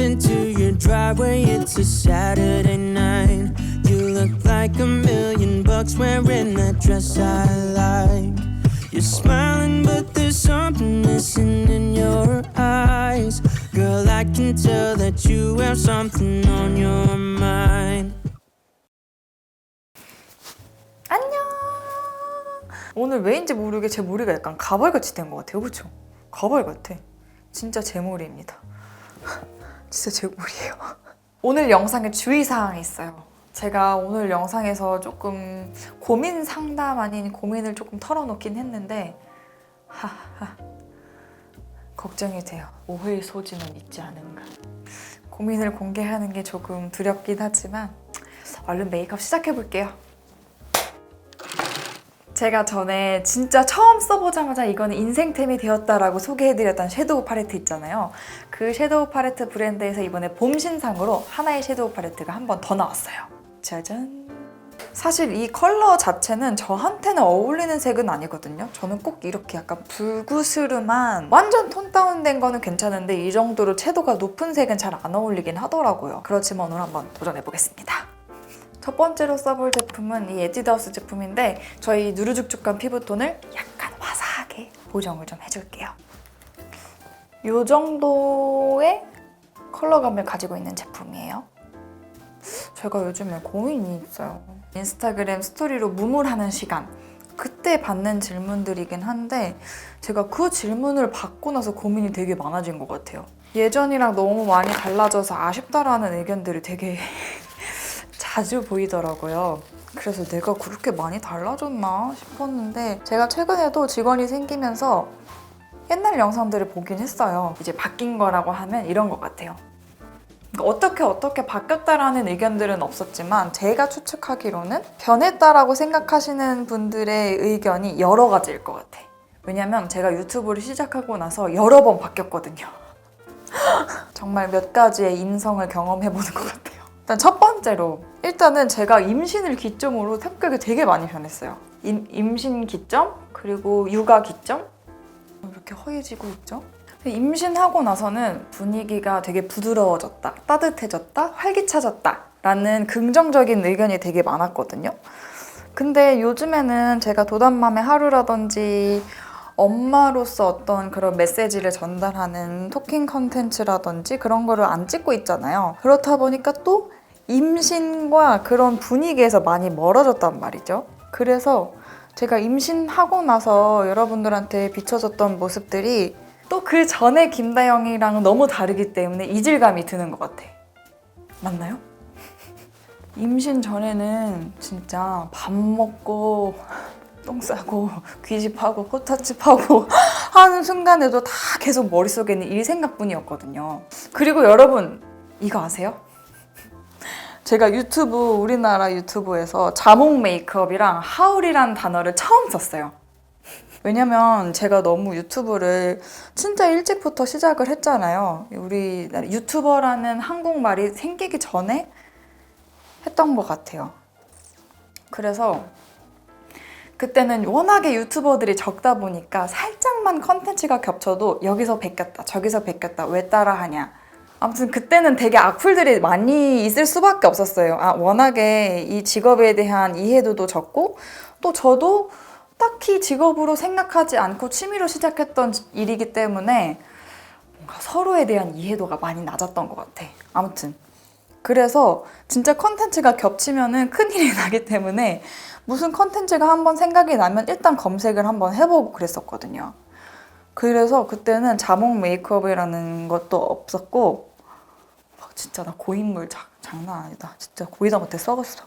into your driveway, it's a Saturday night. You look like $1,000,000 wearing that dress I like. You're smiling but there's something missing in your eyes. Girl, I can tell that you have something on your mind. 안녕. 오늘 왜인지 모르게 제 머리가 약간 가발같이 된 것 같아요. 그쵸? 가발 같아. 진짜 제 머리입니다. 진짜 제 머리예요. 오늘 영상에 주의사항이 있어요. 제가 오늘 영상에서 조금 고민 상담 아닌 고민을 조금 털어놓긴 했는데 걱정이 돼요. 오해의 소지는 있지 않은가. 고민을 공개하는 게 조금 두렵긴 하지만 얼른 메이크업 시작해볼게요. 제가 전에 진짜 처음 써보자마자 이거는 인생템이 되었다라고 소개해드렸던 섀도우 팔레트 있잖아요. 그 섀도우 팔레트 브랜드에서 이번에 봄 신상으로 하나의 섀도우 팔레트가 한 번 더 나왔어요. 짜잔! 사실 이 컬러 자체는 저한테는 어울리는 색은 아니거든요. 저는 꼭 이렇게 약간 붉으스름한 완전 톤 다운된 거는 괜찮은데 이 정도로 채도가 높은 색은 잘 안 어울리긴 하더라고요. 그렇지만 오늘 한번 도전해보겠습니다. 첫 번째로 써볼 제품은 이 에뛰드하우스 제품인데 저희 누르죽죽한 피부톤을 약간 화사하게 보정을 좀 해줄게요. 이 정도의 컬러감을 가지고 있는 제품이에요. 제가 요즘에 고민이 있어요. 인스타그램 스토리로 무물하는 시간, 그때 받는 질문들이긴 한데 제가 그 질문을 받고 나서 고민이 되게 많아진 것 같아요. 예전이랑 너무 많이 달라져서 아쉽다라는 의견들이 되게 자주 보이더라고요. 그래서 내가 그렇게 많이 달라졌나 싶었는데 제가 최근에도 직원이 생기면서 옛날 영상들을 보긴 했어요. 이제 바뀐 거라고 하면 이런 것 같아요. 어떻게 바뀌었다라는 의견들은 없었지만 제가 추측하기로는 변했다라고 생각하시는 분들의 의견이 여러 가지일 것 같아. 왜냐면 제가 유튜브를 시작하고 나서 여러 번 바뀌었거든요. 정말 몇 가지의 인성을 경험해보는 것 같아요. 일단 첫 번째로 일단은 제가 임신을 기점으로 성격이 되게 많이 변했어요. 임신 기점, 그리고 육아 기점 이렇게 허해지고 있죠. 임신하고 나서는 분위기가 되게 부드러워졌다, 따뜻해졌다, 활기차졌다 라는 긍정적인 의견이 되게 많았거든요. 근데 요즘에는 제가 도담맘의 하루라든지 엄마로서 어떤 그런 메시지를 전달하는 토킹 컨텐츠라든지 그런 거를 안 찍고 있잖아요. 그렇다 보니까 또 임신과 그런 분위기에서 많이 멀어졌단 말이죠. 그래서 제가 임신하고 나서 여러분들한테 비춰졌던 모습들이 또 그 전에 김다영이랑 너무 다르기 때문에 이질감이 드는 것 같아. 맞나요? 임신 전에는 진짜 밥 먹고 똥 싸고 귀집하고 코타칩하고 하는 순간에도 다 계속 머릿속에는 일 생각뿐이었거든요. 그리고 여러분 이거 아세요? 제가 우리나라 유튜브에서 자몽 메이크업이랑 하울이란 단어를 처음 썼어요. 왜냐면 제가 너무 유튜브를 진짜 일찍부터 시작을 했잖아요. 우리 유튜버라는 한국말이 생기기 전에 했던 것 같아요. 그래서 그때는 워낙에 유튜버들이 적다 보니까 살짝만 컨텐츠가 겹쳐도 여기서 베꼈다 저기서 베꼈다 왜 따라하냐. 아무튼 그때는 되게 악플들이 많이 있을 수밖에 없었어요. 워낙에 이 직업에 대한 이해도도 적고 또 저도 딱히 직업으로 생각하지 않고 취미로 시작했던 일이기 때문에 뭔가 서로에 대한 이해도가 많이 낮았던 것 같아. 아무튼 그래서 진짜 컨텐츠가 겹치면은 큰일이 나기 때문에 무슨 컨텐츠가 한번 생각이 나면 일단 검색을 한번 해보고 그랬었거든요. 그래서 그때는 자몽 메이크업이라는 것도 없었고 진짜 나 고인물 장난 아니다. 진짜 고이다 못해 썩었어.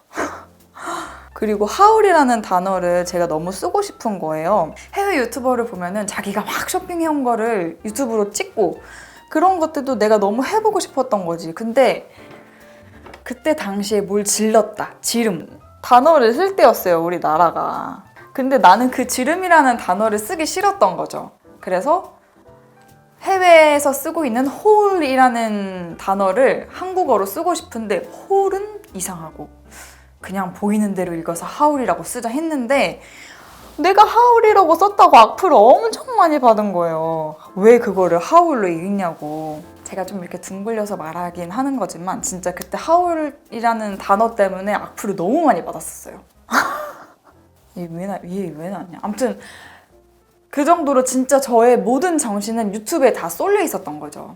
그리고 하울이라는 단어를 제가 너무 쓰고 싶은 거예요. 해외 유튜버를 보면은 자기가 막 쇼핑해온 거를 유튜브로 찍고 그런 것들도 내가 너무 해보고 싶었던 거지. 근데 그때 당시에 뭘 질렀다, 지름 단어를 쓸 때였어요, 우리나라가. 근데 나는 그 지름이라는 단어를 쓰기 싫었던 거죠. 그래서 해외에서 쓰고 있는 홀이라는 단어를 한국어로 쓰고 싶은데 홀은 이상하고 그냥 보이는 대로 읽어서 하울이라고 쓰자 했는데 내가 하울이라고 썼다고 악플을 엄청 많이 받은 거예요. 왜 그거를 하울로 읽냐고. 제가 좀 이렇게 둥글려서 말하긴 하는 거지만 진짜 그때 하울이라는 단어 때문에 악플을 너무 많이 받았었어요. 얘 왜 나왔냐. 아무튼 그 정도로 진짜 저의 모든 정신은 유튜브에 다 쏠려 있었던 거죠.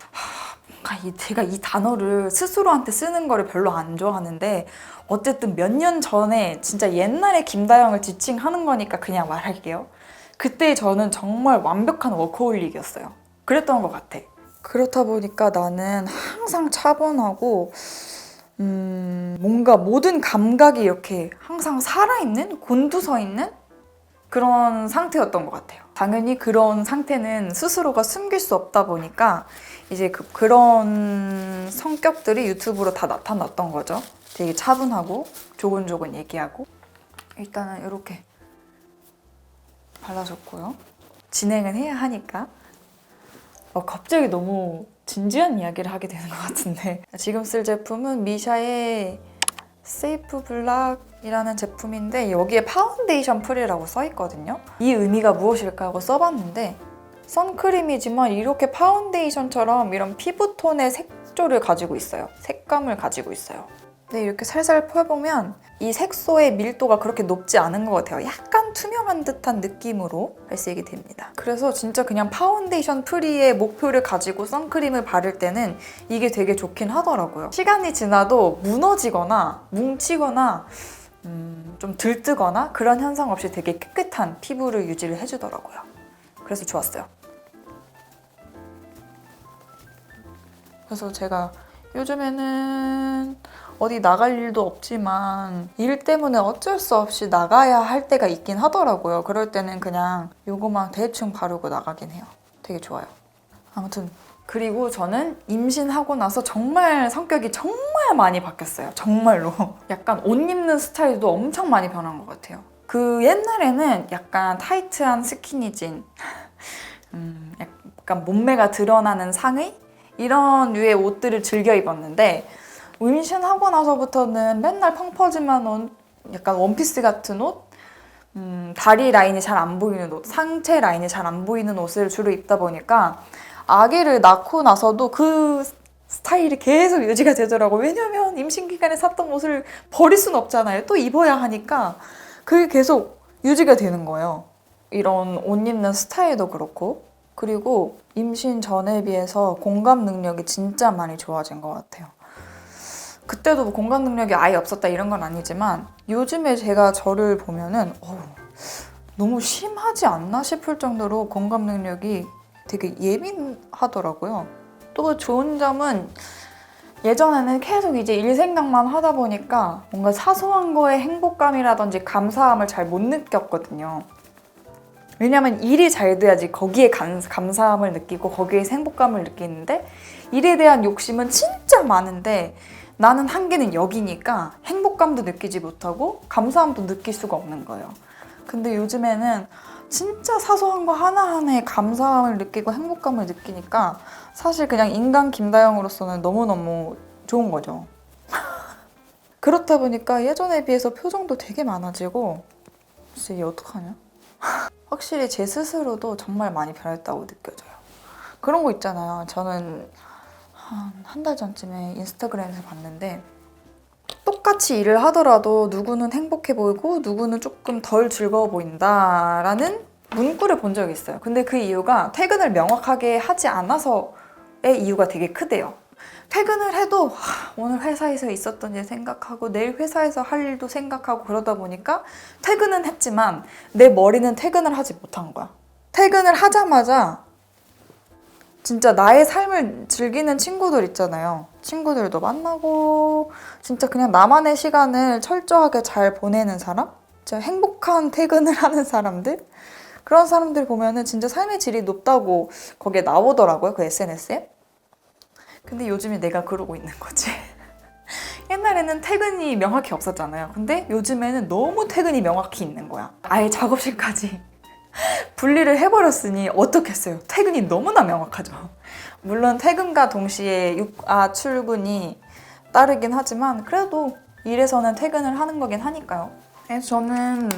제가 이 단어를 스스로한테 쓰는 거를 별로 안 좋아하는데 어쨌든 몇 년 전에 진짜 옛날에 김다영을 지칭하는 거니까 그냥 말할게요. 그때 저는 정말 완벽한 워커홀릭이었어요. 그랬던 것 같아. 그렇다 보니까 나는 항상 차분하고 뭔가 모든 감각이 이렇게 항상 살아있는, 곤두서 있는 그런 상태였던 것 같아요. 당연히 그런 상태는 스스로가 숨길 수 없다 보니까 이제 그런 성격들이 유튜브로 다 나타났던 거죠. 되게 차분하고 조곤조곤 얘기하고. 일단은 이렇게 발라줬고요. 진행은 해야 하니까. 갑자기 너무 진지한 이야기를 하게 되는 것 같은데, 지금 쓸 제품은 미샤의 세이프 블락이라는 제품인데 여기에 파운데이션 프리라고 써있거든요. 이 의미가 무엇일까 하고 써봤는데, 선크림이지만 이렇게 파운데이션처럼 이런 피부톤의 색조를 가지고 있어요. 색감을 가지고 있어요. 근데 이렇게 살살 펴보면 이 색소의 밀도가 그렇게 높지 않은 것 같아요. 약간 투명한 듯한 느낌으로 발색이 됩니다. 그래서 진짜 그냥 파운데이션 프리의 목표를 가지고 선크림을 바를 때는 이게 되게 좋긴 하더라고요. 시간이 지나도 무너지거나 뭉치거나 좀 들뜨거나 그런 현상 없이 되게 깨끗한 피부를 유지를 해주더라고요. 그래서 좋았어요. 그래서 제가 요즘에는 어디 나갈 일도 없지만 일 때문에 어쩔 수 없이 나가야 할 때가 있긴 하더라고요. 그럴 때는 그냥 요거만 대충 바르고 나가긴 해요. 되게 좋아요. 아무튼 그리고 저는 임신하고 나서 정말 성격이 정말 많이 바뀌었어요. 정말로. 약간 옷 입는 스타일도 엄청 많이 변한 것 같아요. 그 옛날에는 약간 타이트한 스키니진, 약간 몸매가 드러나는 상의? 이런 류의 옷들을 즐겨 입었는데 임신하고 나서부터는 맨날 펑퍼짐한 옷, 약간 원피스 같은 옷, 다리 라인이 잘 안 보이는 옷, 상체 라인이 잘 안 보이는 옷을 주로 입다 보니까 아기를 낳고 나서도 그 스타일이 계속 유지가 되더라고요. 왜냐면 임신 기간에 샀던 옷을 버릴 순 없잖아요. 또 입어야 하니까 그게 계속 유지가 되는 거예요. 이런 옷 입는 스타일도 그렇고. 그리고 임신 전에 비해서 공감 능력이 진짜 많이 좋아진 것 같아요. 그때도 뭐 공감 능력이 아예 없었다 이런 건 아니지만 요즘에 제가 저를 보면은 너무 심하지 않나 싶을 정도로 공감 능력이 되게 예민하더라고요. 또 좋은 점은 예전에는 계속 이제 일 생각만 하다 보니까 뭔가 사소한 거에 행복감이라든지 감사함을 잘 못 느꼈거든요. 왜냐면 일이 잘 돼야지 거기에 감사함을 느끼고 거기에 행복감을 느끼는데 일에 대한 욕심은 진짜 많은데 나는 한계는 여기니까 행복감도 느끼지 못하고 감사함도 느낄 수가 없는 거예요. 근데 요즘에는 진짜 사소한 거 하나하나에 감사함을 느끼고 행복감을 느끼니까 사실 그냥 인간 김다영으로서는 너무너무 좋은 거죠. 그렇다 보니까 예전에 비해서 표정도 되게 많아지고 진짜 얘 어떡하냐? 확실히 제 스스로도 정말 많이 변했다고 느껴져요. 그런 거 있잖아요. 저는 한 달 전쯤에 인스타그램에서 봤는데 똑같이 일을 하더라도 누구는 행복해 보이고 누구는 조금 덜 즐거워 보인다라는 문구를 본 적이 있어요. 근데 그 이유가 퇴근을 명확하게 하지 않아서의 이유가 되게 크대요. 퇴근을 해도 오늘 회사에서 있었던 일 생각하고 내일 회사에서 할 일도 생각하고 그러다 보니까 퇴근은 했지만 내 머리는 퇴근을 하지 못한 거야. 퇴근을 하자마자 진짜 나의 삶을 즐기는 친구들 있잖아요. 친구들도 만나고 진짜 그냥 나만의 시간을 철저하게 잘 보내는 사람? 진짜 행복한 퇴근을 하는 사람들? 그런 사람들 보면은 진짜 삶의 질이 높다고 거기에 나오더라고요. 그 SNS에. 근데 요즘에 내가 그러고 있는 거지. 옛날에는 퇴근이 명확히 없었잖아요. 근데 요즘에는 너무 퇴근이 명확히 있는 거야. 아예 작업실까지 분리를 해버렸으니 어떻겠어요. 퇴근이 너무나 명확하죠. 물론 퇴근과 동시에 출근이 따르긴 하지만 그래도 일에서는 퇴근을 하는 거긴 하니까요. 그래서 저는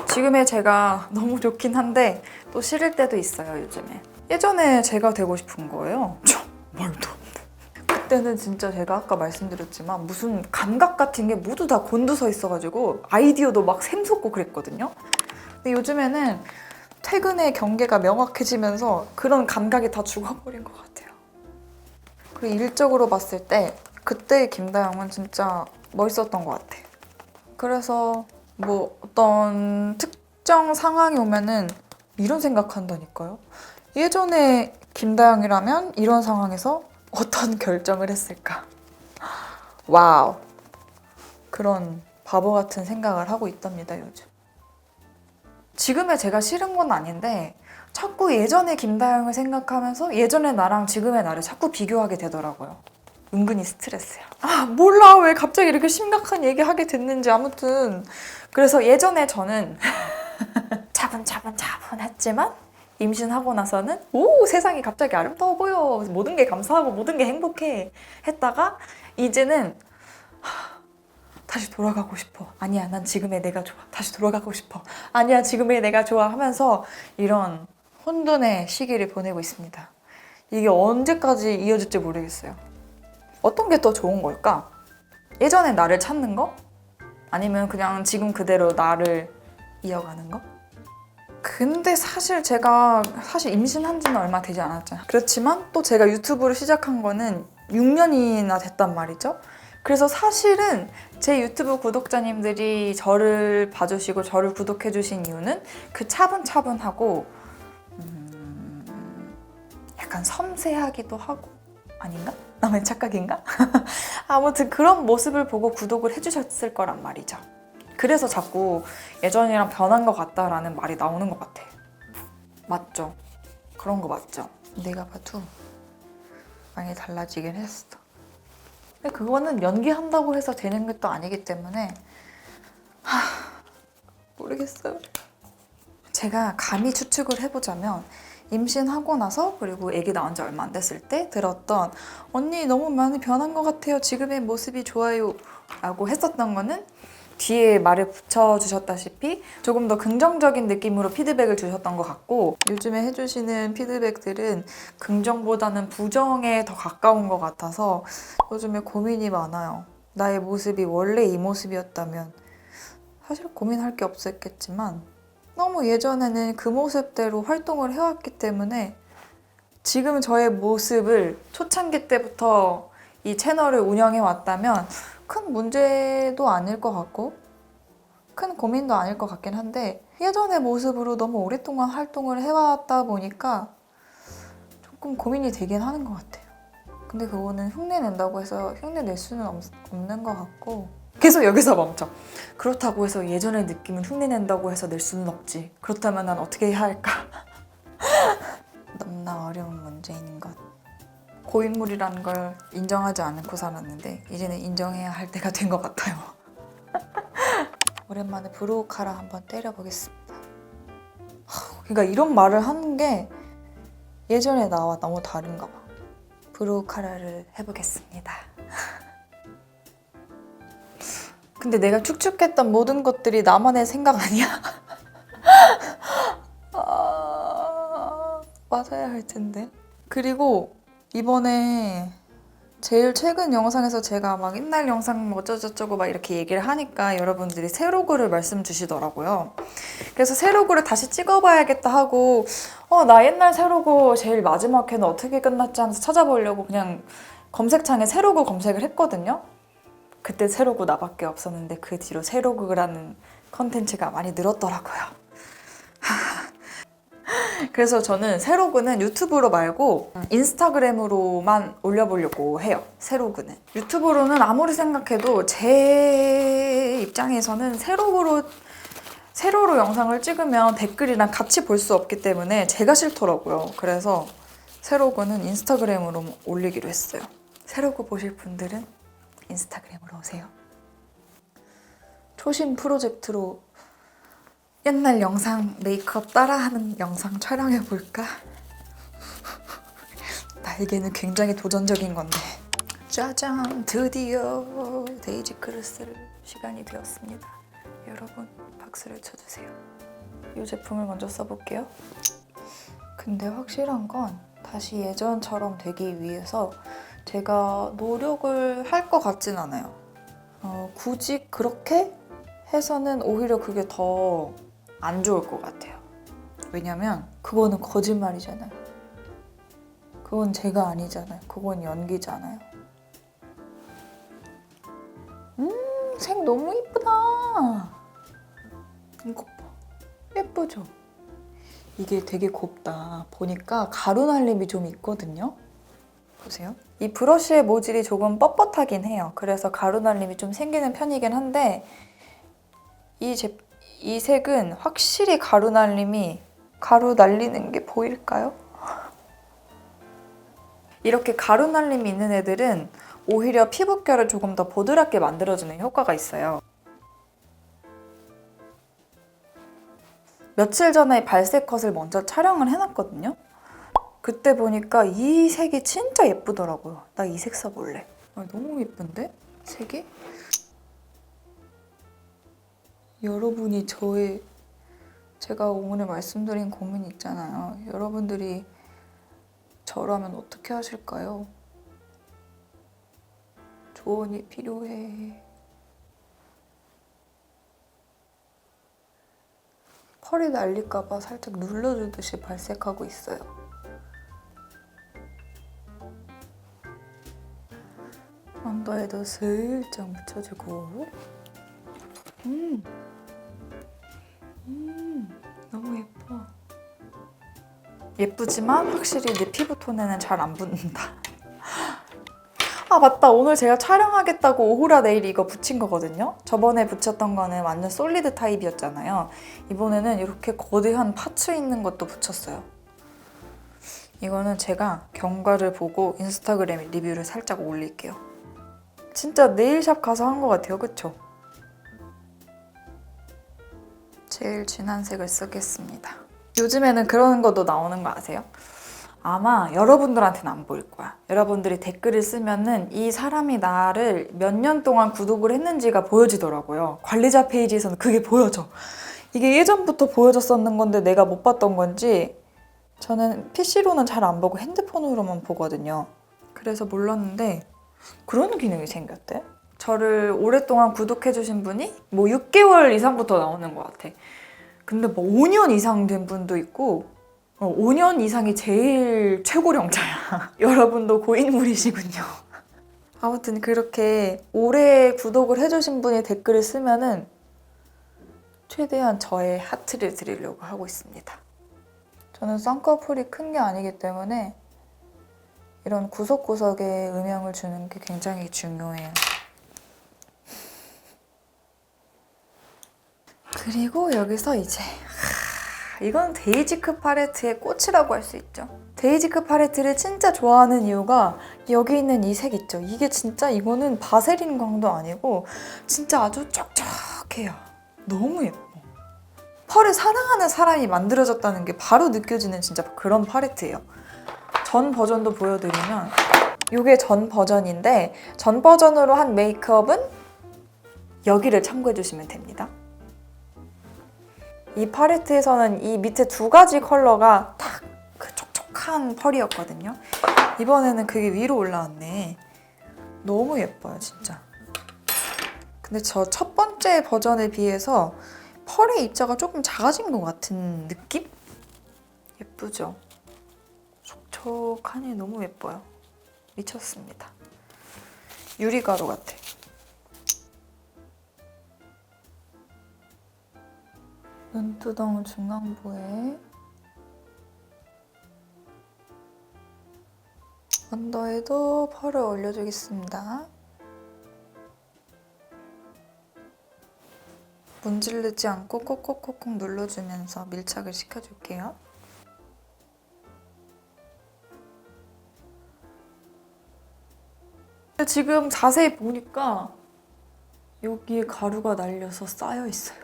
지금의 제가 너무 좋긴 한데 또 싫을 때도 있어요. 요즘에. 예전에 제가 되고 싶은 거예요. 말도 안 돼. 그때는 진짜 제가 아까 말씀드렸지만 무슨 감각 같은 게 모두 다 곤두서 있어가지고 아이디어도 막 샘솟고 그랬거든요. 근데 요즘에는 퇴근의 경계가 명확해지면서 그런 감각이 다 죽어버린 것 같아요. 그리고 일적으로 봤을 때 그때 김다영은 진짜 멋있었던 것 같아. 그래서 뭐 어떤 특정 상황이 오면은 이런 생각한다니까요. 예전에 김다영이라면 이런 상황에서 어떤 결정을 했을까? 와우. 그런 바보 같은 생각을 하고 있답니다, 요즘. 지금의 제가 싫은 건 아닌데 자꾸 예전의 김다영을 생각하면서 예전의 나랑 지금의 나를 자꾸 비교하게 되더라고요. 은근히 스트레스야. 아, 몰라. 왜 갑자기 이렇게 심각한 얘기 하게 됐는지. 아무튼 그래서 예전에 저는 차분했지만 임신하고 나서는 오, 세상이 갑자기 아름다워 보여. 모든 게 감사하고 모든 게 행복해. 했다가 이제는 다시 돌아가고 싶어. 아니야, 난 지금의 내가 좋아. 다시 돌아가고 싶어. 아니야, 지금의 내가 좋아 하면서 이런 혼돈의 시기를 보내고 있습니다. 이게 언제까지 이어질지 모르겠어요. 어떤 게 더 좋은 걸까? 예전의 나를 찾는 거? 아니면 그냥 지금 그대로 나를 이어가는 거? 근데 사실 제가 임신한 지는 얼마 되지 않았잖아요. 그렇지만 또 제가 유튜브를 시작한 거는 6년이나 됐단 말이죠. 그래서 사실은 제 유튜브 구독자님들이 저를 봐주시고 저를 구독해주신 이유는 그 차분차분하고 약간 섬세하기도 하고 아닌가? 나만 착각인가? 아무튼 그런 모습을 보고 구독을 해주셨을 거란 말이죠. 그래서 자꾸 예전이랑 변한 것 같다라는 말이 나오는 것 같아. 맞죠? 그런 거 맞죠? 내가 봐도 많이 달라지긴 했어. 근데 그거는 연기한다고 해서 되는 것도 아니기 때문에 모르겠어요. 제가 감히 추측을 해보자면 임신하고 나서 그리고 아기 낳은 지 얼마 안 됐을 때 들었던 언니 너무 많이 변한 것 같아요. 지금의 모습이 좋아요 라고 했었던 거는 뒤에 말을 붙여주셨다시피 조금 더 긍정적인 느낌으로 피드백을 주셨던 것 같고 요즘에 해주시는 피드백들은 긍정보다는 부정에 더 가까운 것 같아서 요즘에 고민이 많아요. 나의 모습이 원래 이 모습이었다면 사실 고민할 게 없었겠지만 너무 예전에는 그 모습대로 활동을 해왔기 때문에 지금 저의 모습을 초창기 때부터 이 채널을 운영해 왔다면 큰 문제도 아닐 것 같고 큰 고민도 아닐 것 같긴 한데 예전의 모습으로 너무 오랫동안 활동을 해왔다 보니까 조금 고민이 되긴 하는 것 같아요. 근데 그거는 흉내 낸다고 해서 흉내 낼 수는 없는 것 같고 계속 여기서 멈춰. 그렇다고 해서 예전의 느낌은 흉내 낸다고 해서 낼 수는 없지. 그렇다면 난 어떻게 해야 할까? 너무나 어려운 문제인 것. 고인물이라는 걸 인정하지 않고 살았는데 이제는 인정해야 할 때가 된 것 같아요. 오랜만에 브로우카라 한번 때려보겠습니다. 그러니까 이런 말을 하는 게 예전에 나와 너무 다른가 봐. 브로우카라를 해보겠습니다. 근데 내가 축축했던 모든 것들이 나만의 생각 아니야? 맞아야 할 텐데. 그리고 이번에 제일 최근 영상에서 제가 막 옛날 영상 뭐 어쩌고저쩌고 막 이렇게 얘기를 하니까 여러분들이 세로그를 말씀 주시더라고요. 그래서 세로그를 다시 찍어봐야겠다 하고 나 옛날 세로그 제일 마지막 회는 어떻게 끝났지 하면서 찾아보려고 그냥 검색창에 세로그 검색을 했거든요. 그때 세로그 나밖에 없었는데 그 뒤로 세로그라는 컨텐츠가 많이 늘었더라고요. 그래서 저는 세로그는 유튜브로 말고 인스타그램으로만 올려보려고 해요. 세로그는. 유튜브로는 아무리 생각해도 제 입장에서는 세로로 영상을 찍으면 댓글이랑 같이 볼 수 없기 때문에 제가 싫더라고요. 그래서 세로그는 인스타그램으로 올리기로 했어요. 세로그 보실 분들은 인스타그램으로 오세요. 초심 프로젝트로 옛날 영상 메이크업 따라하는 영상 촬영해볼까? 나에게는 굉장히 도전적인 건데. 짜잔! 드디어 데이지 크루스를 시간이 되었습니다. 여러분 박수를 쳐주세요. 이 제품을 먼저 써볼게요. 근데 확실한 건 다시 예전처럼 되기 위해서 제가 노력을 할 것 같진 않아요. 굳이 그렇게 해서는 오히려 그게 더 안 좋을 것 같아요. 왜냐면 그거는 거짓말이잖아요. 그건 제가 아니잖아요. 그건 연기잖아요. 색 너무 이쁘다. 이거 봐. 예쁘죠? 이게 되게 곱다. 보니까 가루 날림이 좀 있거든요. 보세요. 이 브러쉬의 모질이 조금 뻣뻣하긴 해요. 그래서 가루 날림이 좀 생기는 편이긴 한데 이 색은 확실히 가루 날리는 게 보일까요? 이렇게 가루 날림이 있는 애들은 오히려 피부결을 조금 더 보드랍게 만들어주는 효과가 있어요. 며칠 전에 발색 컷을 먼저 촬영을 해놨거든요. 그때 보니까 이 색이 진짜 예쁘더라고요. 나 이 색 써볼래. 너무 예쁜데? 색이? 여러분이 제가 오늘 말씀드린 고민 있잖아요. 여러분들이 저라면 어떻게 하실까요? 조언이 필요해. 펄이 날릴까봐 살짝 눌러주듯이 발색하고 있어요. 언더에도 슬쩍 묻혀주고. 너무 예뻐. 예쁘지만 확실히 내 피부톤에는 잘 안 붙는다. 아 맞다, 오늘 제가 촬영하겠다고 오후라 네일 이거 붙인 거거든요. 저번에 붙였던 거는 완전 솔리드 타입이었잖아요. 이번에는 이렇게 거대한 파츠 있는 것도 붙였어요. 이거는 제가 경과를 보고 인스타그램에 리뷰를 살짝 올릴게요. 진짜 네일샵 가서 한 것 같아요, 그쵸? 제일 진한 색을 쓰겠습니다. 요즘에는 그런 것도 나오는 거 아세요? 아마 여러분들한테는 안 보일 거야. 여러분들이 댓글을 쓰면은 이 사람이 나를 몇 년 동안 구독을 했는지가 보여지더라고요. 관리자 페이지에서는 그게 보여져. 이게 예전부터 보여졌었는 건데 내가 못 봤던 건지 저는 PC로는 잘 안 보고 핸드폰으로만 보거든요. 그래서 몰랐는데 그런 기능이 생겼대. 저를 오랫동안 구독해주신 분이 뭐 6개월 이상부터 나오는 것 같아. 근데 뭐 5년 이상 된 분도 있고 5년 이상이 제일 최고령자야. 여러분도 고인물이시군요. 아무튼 그렇게 오래 구독을 해주신 분이 댓글을 쓰면은 최대한 저의 하트를 드리려고 하고 있습니다. 저는 쌍꺼풀이 큰 게 아니기 때문에 이런 구석구석에 음영을 주는 게 굉장히 중요해요. 그리고 여기서 이제 이건 데이지크 팔레트의 꽃이라고 할 수 있죠. 데이지크 팔레트를 진짜 좋아하는 이유가 여기 있는 이 색 있죠. 이게 진짜 이거는 바세린 광도 아니고 진짜 아주 촉촉해요. 너무 예뻐. 펄을 사랑하는 사람이 만들어졌다는 게 바로 느껴지는 진짜 그런 팔레트예요. 전 버전도 보여드리면 이게 전 버전인데 전 버전으로 한 메이크업은 여기를 참고해주시면 됩니다. 이 팔레트에서는 이 밑에 두 가지 컬러가 딱 그 촉촉한 펄이었거든요. 이번에는 그게 위로 올라왔네. 너무 예뻐요, 진짜. 근데 저 첫 번째 버전에 비해서 펄의 입자가 조금 작아진 것 같은 느낌? 예쁘죠? 촉촉하니 너무 예뻐요. 미쳤습니다. 유리가루 같아. 눈두덩 중앙부에 언더에도 펄을 올려주겠습니다. 문지르지 않고 콕콕콕콕 눌러주면서 밀착을 시켜줄게요. 지금 자세히 보니까 여기에 가루가 날려서 쌓여 있어요.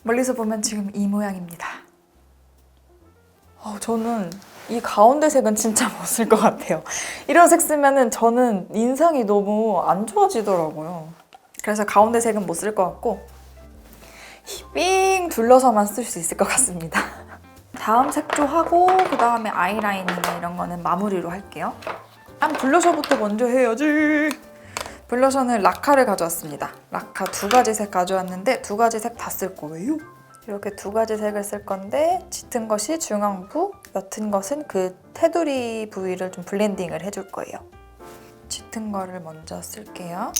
멀리서 보면 지금 이 모양입니다. 저는 이 가운데 색은 진짜 못 쓸 것 같아요. 이런 색 쓰면은 저는 인상이 너무 안 좋아지더라고요. 그래서 가운데 색은 못 쓸 것 같고 삥 둘러서만 쓸 수 있을 것 같습니다. 다음 색조 하고 그 다음에 아이라인이나 이런 거는 마무리로 할게요. 블러셔부터 먼저 해야지. 블러셔는 라카를 가져왔습니다. 라카 2가지 색 가져왔는데 2가지 색 다 쓸 거예요. 이렇게 2가지 색을 쓸 건데 짙은 것이 중앙부, 옅은 것은 그 테두리 부위를 좀 블렌딩을 해줄 거예요. 짙은 거를 먼저 쓸게요.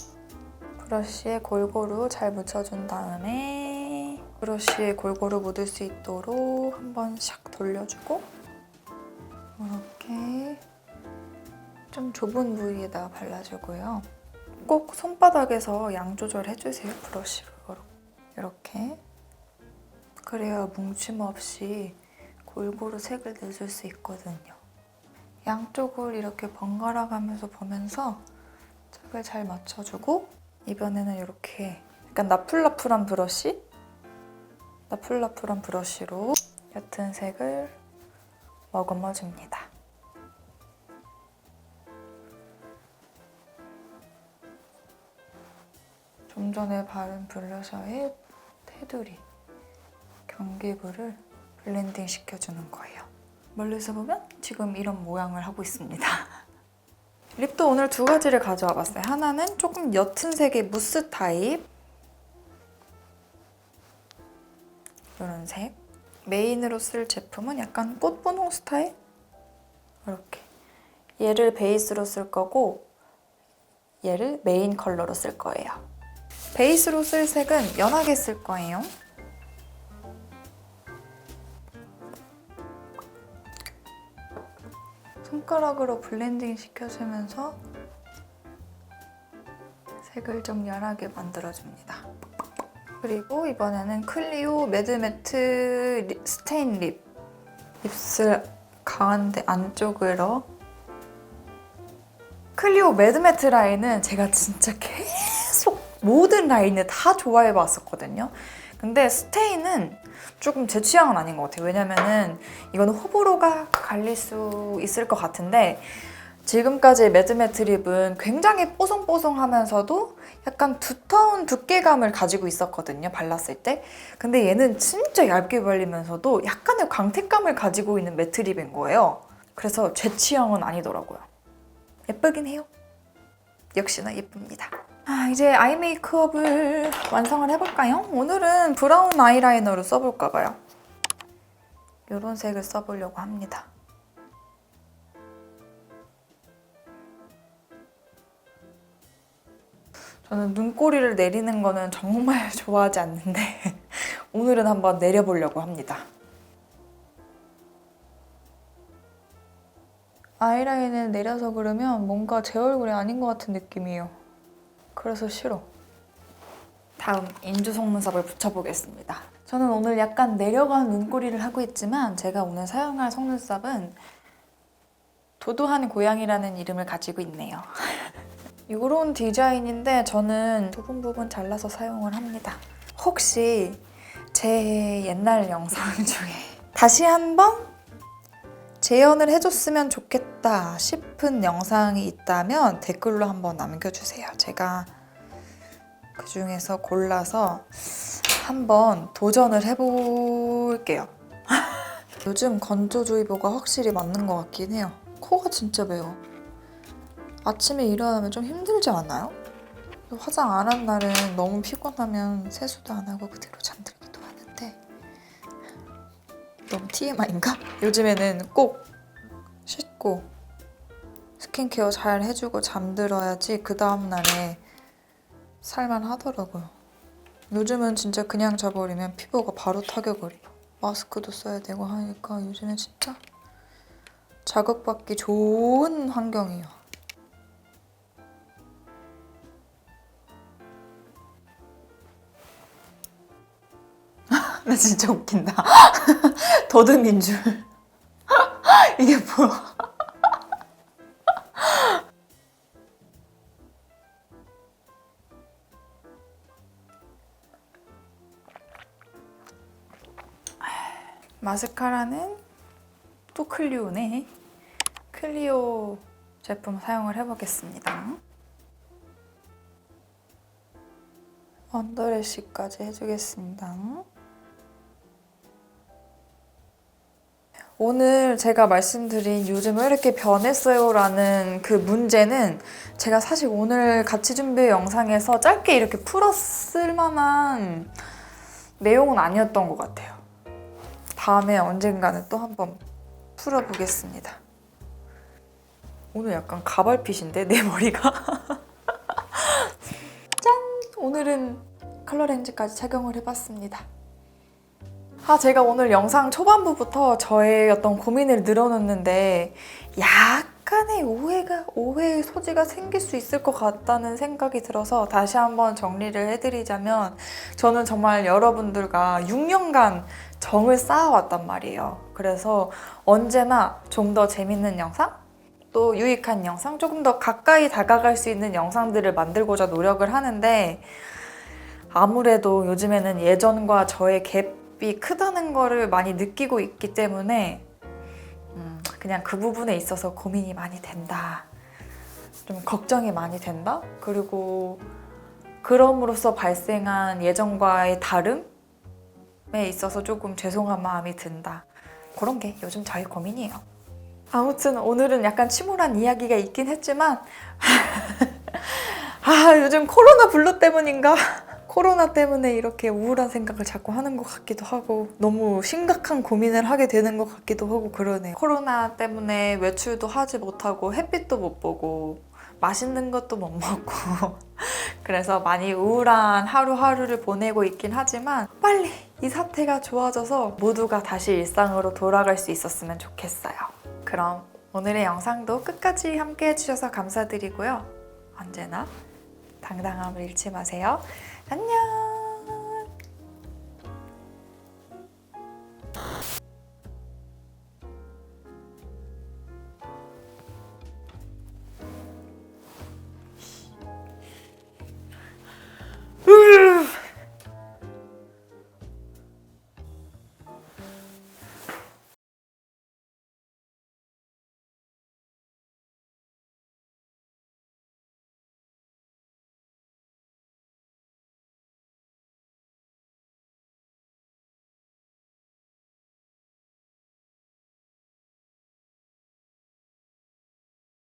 브러쉬에 골고루 잘 묻혀준 다음에 브러쉬에 골고루 묻을 수 있도록 한번 샥 돌려주고 이렇게 좀 좁은 부위에다가 발라주고요. 꼭 손바닥에서 양 조절해주세요. 브러쉬로 이렇게. 그래야 뭉침 없이 골고루 색을 내줄 수 있거든요. 양쪽을 이렇게 번갈아 가면서 보면서 색을 잘 맞춰주고 이번에는 이렇게 약간 나풀나풀한 브러쉬로 옅은 색을 머금어줍니다. 좀 전에 바른 블러셔의 테두리, 경계부를 블렌딩 시켜주는 거예요. 멀리서 보면 지금 이런 모양을 하고 있습니다. 립도 오늘 2가지를 가져와 봤어요. 하나는 조금 옅은 색의 무스 타입, 이런 색. 메인으로 쓸 제품은 약간 꽃분홍 스타일, 이렇게. 얘를 베이스로 쓸 거고 얘를 메인 컬러로 쓸 거예요. 베이스로 쓸 색은 연하게 쓸 거예요. 손가락으로 블렌딩 시켜주면서 색을 좀 연하게 만들어줍니다. 그리고 이번에는 클리오 매드매트 스테인 립. 입술 가운데 안쪽으로. 클리오 매드매트 라인은 제가 진짜 계속 모든 라인을 다 좋아해봤었거든요. 근데 스테인은 조금 제 취향은 아닌 것 같아요. 왜냐면은 이거는 호불호가 갈릴 수 있을 것 같은데 지금까지의 매드매트 립은 굉장히 뽀송뽀송하면서도 약간 두터운 두께감을 가지고 있었거든요. 발랐을 때. 근데 얘는 진짜 얇게 발리면서도 약간의 광택감을 가지고 있는 매트 립인 거예요. 그래서 제 취향은 아니더라고요. 예쁘긴 해요. 역시나 예쁩니다. 이제 아이 메이크업을 완성을 해볼까요? 오늘은 브라운 아이라이너로 써볼까 봐요. 이런 색을 써보려고 합니다. 저는 눈꼬리를 내리는 거는 정말 좋아하지 않는데 오늘은 한번 내려보려고 합니다. 아이라인을 내려서 그러면 뭔가 제 얼굴이 아닌 것 같은 느낌이에요. 그래서 싫어. 다음 인조 속눈썹을 붙여보겠습니다. 저는 오늘 약간 내려간 눈꼬리를 하고 있지만 제가 오늘 사용할 속눈썹은 도도한 고양이라는 이름을 가지고 있네요. 이런 디자인인데 저는 부분 잘라서 사용을 합니다. 혹시 제 옛날 영상 중에 다시 한번 재현을 해줬으면 좋겠다 싶은 영상이 있다면 댓글로 한번 남겨주세요. 제가 그 중에서 골라서 한번 도전을 해볼게요. 요즘 건조주의보가 확실히 맞는 것 같긴 해요. 코가 진짜 매워. 아침에 일어나면 좀 힘들지 않아요? 화장 안 한 날은 너무 피곤하면 세수도 안 하고 그대로 잠들기도 하는데 너무 TMI인가? 요즘에는 꼭 씻고 스킨케어 잘 해주고 잠들어야지 그 다음날에 살만 하더라고요. 요즘은 진짜 그냥 자버리면 피부가 바로 타격을 해요. 마스크도 써야 되고 하니까 요즘엔 진짜 자극받기 좋은 환경이에요. 나 진짜 웃긴다. 더듬인 줄. 이게 뭐야? 마스카라는 또 클리오네. 클리오 제품 사용을 해보겠습니다. 언더래쉬까지 해주겠습니다. 오늘 제가 말씀드린 요즘 왜 이렇게 변했어요 라는 그 문제는 제가 사실 오늘 같이 준비한 영상에서 짧게 이렇게 풀었을 만한 내용은 아니었던 것 같아요. 다음에 언젠가는 또 한번 풀어보겠습니다. 오늘 약간 가발핏인데 내 머리가 짠! 오늘은 컬러 렌즈까지 착용을 해봤습니다. 제가 오늘 영상 초반부부터 저의 어떤 고민을 늘어놓는데 약간의 오해의 소지가 생길 수 있을 것 같다는 생각이 들어서 다시 한번 정리를 해드리자면, 저는 정말 여러분들과 6년간 정을 쌓아왔단 말이에요. 그래서 언제나 좀 더 재밌는 영상? 또 유익한 영상? 조금 더 가까이 다가갈 수 있는 영상들을 만들고자 노력을 하는데, 아무래도 요즘에는 예전과 저의 갭이 크다는 거를 많이 느끼고 있기 때문에 그냥 그 부분에 있어서 고민이 많이 된다. 좀 걱정이 많이 된다. 그리고 그럼으로써 발생한 예전과의 다름에 있어서 조금 죄송한 마음이 든다. 그런 게 요즘 저의 고민이에요. 아무튼 오늘은 약간 침울한 이야기가 있긴 했지만 요즘 코로나 블루 때문인가? 코로나 때문에 이렇게 우울한 생각을 자꾸 하는 것 같기도 하고 너무 심각한 고민을 하게 되는 것 같기도 하고 그러네요. 코로나 때문에 외출도 하지 못하고 햇빛도 못 보고 맛있는 것도 못 먹고 그래서 많이 우울한 하루하루를 보내고 있긴 하지만 빨리 이 사태가 좋아져서 모두가 다시 일상으로 돌아갈 수 있었으면 좋겠어요. 그럼 오늘의 영상도 끝까지 함께 해주셔서 감사드리고요. 언제나 당당함을 잃지 마세요. 안녕!